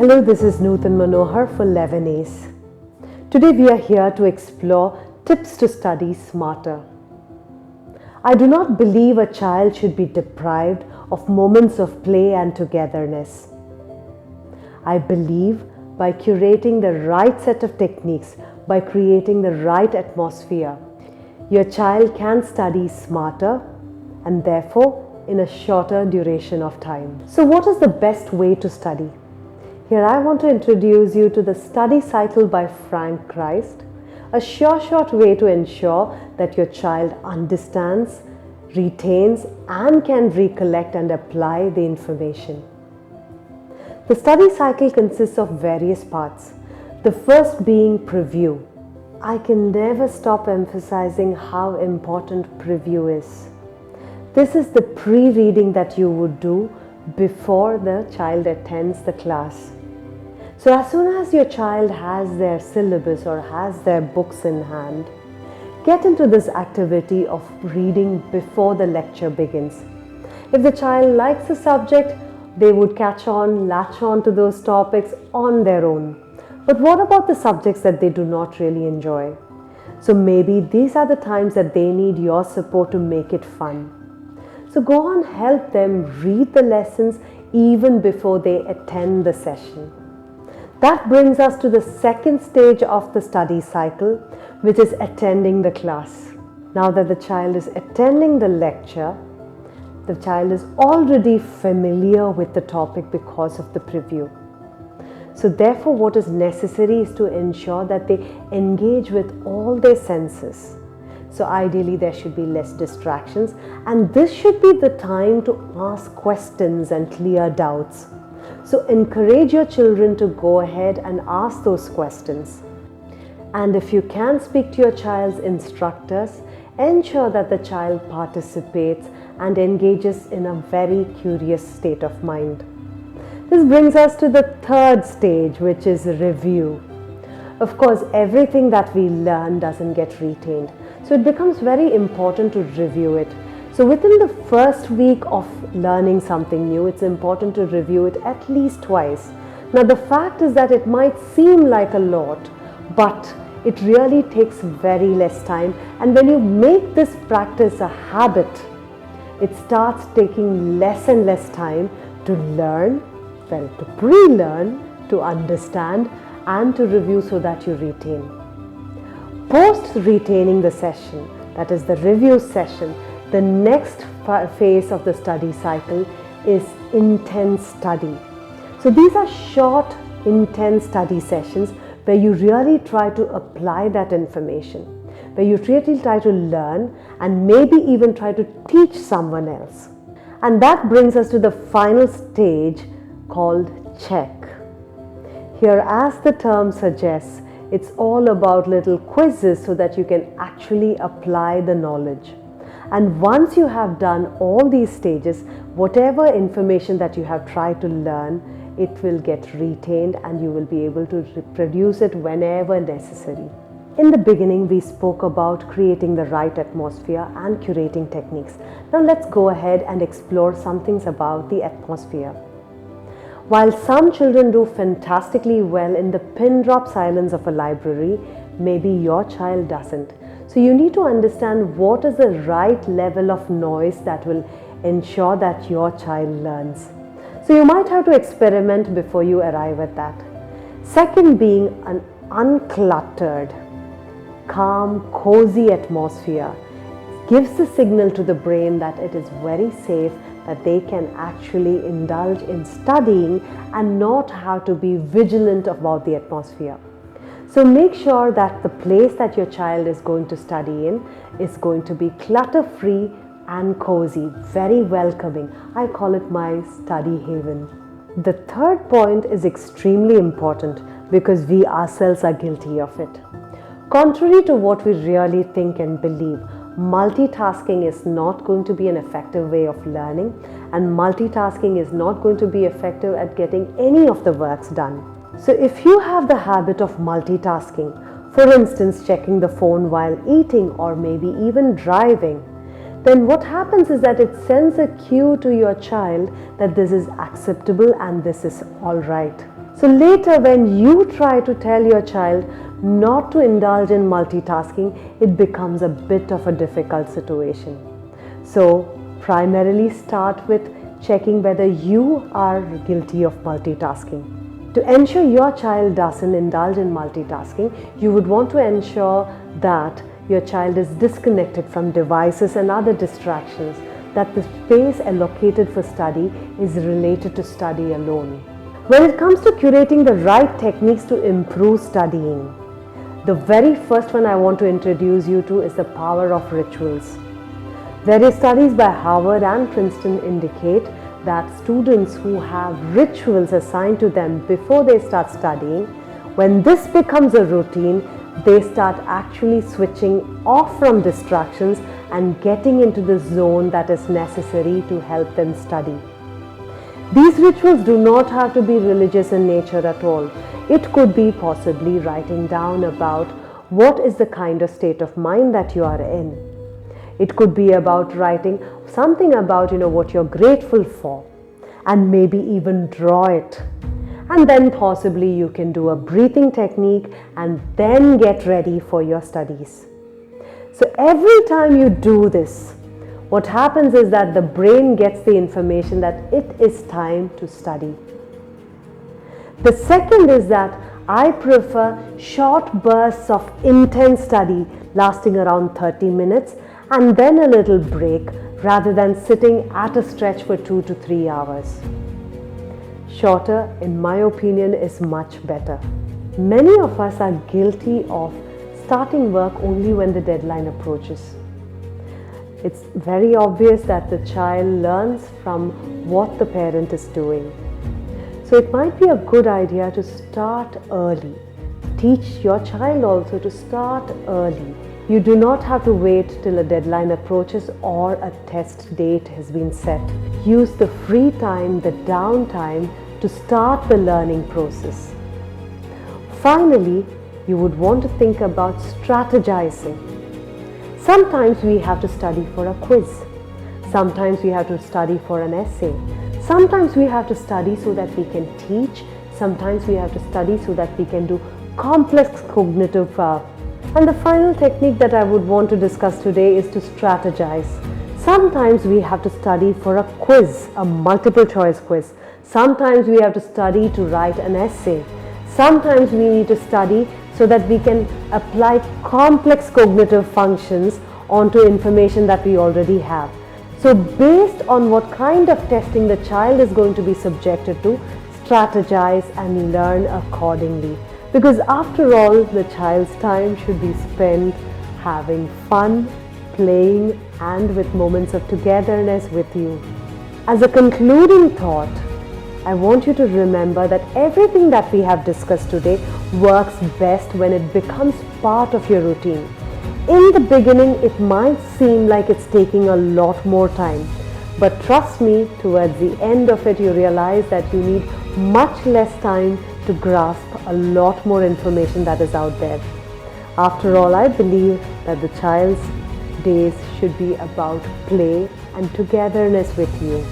Hello, this is Nuthan Manohar for Lebanese. Today we are here to explore tips to study smarter. I do not believe a child should be deprived of moments of play and togetherness. I believe by curating the right set of techniques, by creating the right atmosphere, your child can study smarter and therefore in a shorter duration of time. So what is the best way to study? Here I want to introduce you to the study cycle by Frank Christ, a short way to ensure that your child understands, retains and can recollect and apply the information. The study cycle consists of various parts. The first being preview. I can never stop emphasizing how important preview is. This is the pre-reading that you would do before the child attends the class. So as soon as your child has their syllabus or has their books in hand, get into this activity of reading before the lecture begins. If the child likes the subject, they would latch on to those topics on their own. But what about the subjects that they do not really enjoy? So maybe these are the times that they need your support to make it fun. So go on, help them read the lessons even before they attend the session. That brings us to the second stage of the study cycle, which is attending the class. Now that the child is attending the lecture, the child is already familiar with the topic because of the preview. So therefore what is necessary is to ensure that they engage with all their senses. So ideally there should be less distractions, and this should be the time to ask questions and clear doubts. So encourage your children to go ahead and ask those questions. And if you can speak to your child's instructors, ensure that the child participates and engages in a very curious state of mind. This brings us to the third stage, which is review. Of course, everything that we learn doesn't get retained. So it becomes very important to review it. So within the first week of learning something new, it's important to review it at least twice. Now the fact is that it might seem like a lot, but it really takes very less time. And when you make this practice a habit, it starts taking less and less time to learn, to pre-learn, to understand and to review so that you retain. Post retaining the session, that is the review session, the next phase of the study cycle is intense study. So these are short, intense study sessions where you really try to apply that information, where you really try to learn and maybe even try to teach someone else. And that brings us to the final stage called check. Here, as the term suggests, it's all about little quizzes so that you can actually apply the knowledge. And once you have done all these stages, whatever information that you have tried to learn, it will get retained and you will be able to reproduce it whenever necessary. In the beginning, we spoke about creating the right atmosphere and curating techniques. Now let's go ahead and explore some things about the atmosphere. While some children do fantastically well in the pin drop silence of a library, maybe your child doesn't. So you need to understand what is the right level of noise that will ensure that your child learns. So you might have to experiment before you arrive at that. Second being an uncluttered, calm, cozy atmosphere gives the signal to the brain that it is very safe, that they can actually indulge in studying and not have to be vigilant about the atmosphere. So make sure that the place that your child is going to study in is going to be clutter-free and cozy, very welcoming. I call it my study haven. The third point is extremely important because we ourselves are guilty of it. Contrary to what we really think and believe, multitasking is not going to be an effective way of learning, and multitasking is not going to be effective at getting any of the works done. So if you have the habit of multitasking, for instance checking the phone while eating or maybe even driving, then what happens is that it sends a cue to your child that this is acceptable and this is all right. So later, when you try to tell your child not to indulge in multitasking, it becomes a bit of a difficult situation. So primarily start with checking whether you are guilty of multitasking. To ensure your child doesn't indulge in multitasking, you would want to ensure that your child is disconnected from devices and other distractions, that the space allocated for study is related to study alone. When it comes to curating the right techniques to improve studying, the very first one I want to introduce you to is the power of rituals. Various studies by Harvard and Princeton indicate that students who have rituals assigned to them before they start studying, when this becomes a routine, they start actually switching off from distractions and getting into the zone that is necessary to help them study. These rituals do not have to be religious in nature at all. It could be possibly writing down about what is the kind of state of mind that you are in. It could be about writing something about what you're grateful for, and maybe even draw it. And then possibly you can do a breathing technique and then get ready for your studies. So every time you do this, what happens is that the brain gets the information that it is time to study. The second is that I prefer short bursts of intense study lasting around 30 minutes and then a little break rather than sitting at a stretch for 2 to 3 hours. Shorter, in my opinion, is much better. Many of us are guilty of starting work only when the deadline approaches. It's very obvious that the child learns from what the parent is doing. So it might be a good idea to start early. Teach your child also to start early. You do not have to wait till a deadline approaches or a test date has been set. Use the free time, the downtime to start the learning process. Finally, you would want to think about strategizing. Sometimes we have to study for a quiz. Sometimes we have to study for an essay. Sometimes we have to study so that we can teach. Sometimes we have to study so that we can do complex cognitive And the final technique that I would want to discuss today is to strategize. Sometimes we have to study for a quiz, a multiple choice quiz. Sometimes we have to study to write an essay. Sometimes we need to study so that we can apply complex cognitive functions onto information that we already have. So based on what kind of testing the child is going to be subjected to, strategize and learn accordingly. Because after all, the child's time should be spent having fun, playing, and with moments of togetherness with you. As a concluding thought, I want you to remember that everything that we have discussed today works best when it becomes part of your routine. In the beginning, it might seem like it's taking a lot more time, but trust me, towards the end of it, you realize that you need much less time to grasp a lot more information that is out there. After all, I believe that the child's days should be about play and togetherness with you.